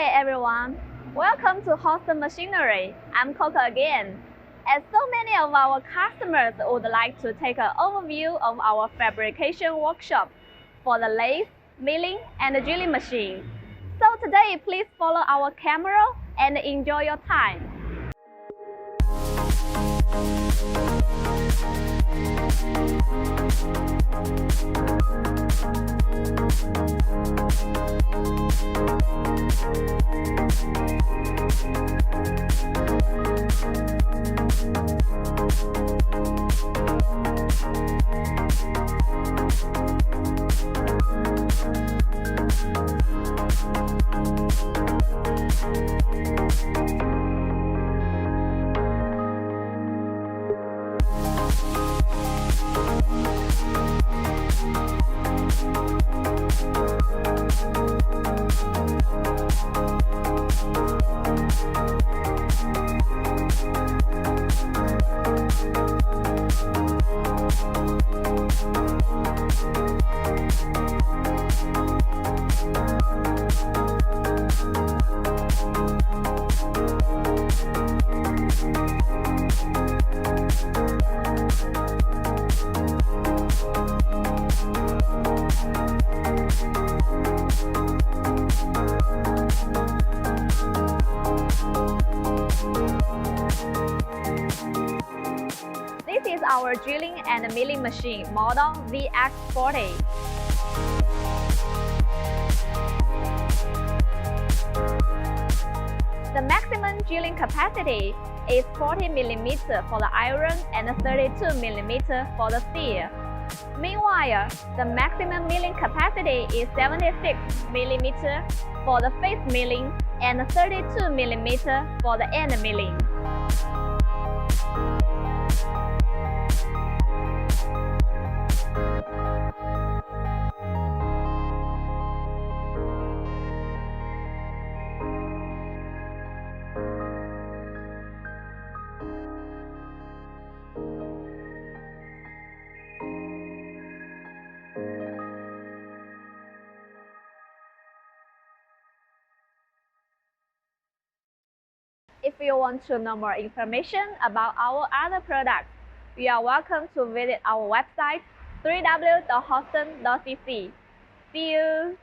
Hi everyone, welcome to Houston Machinery. I'm Coco again. As so many of our customers would like to take an overview of our fabrication workshop for the lathe, milling, and drilling machine. So today, please follow our camera and enjoy your time. This is our drilling and milling machine model VX40. The maximum drilling capacity is 40 mm for the iron and 32 mm for the steel. Meanwhile, the maximum milling capacity is 76 mm for the face milling and 32 mm for the end milling. If you want to know more information about our other products, you are welcome to visit our website www.houston.cc. See you!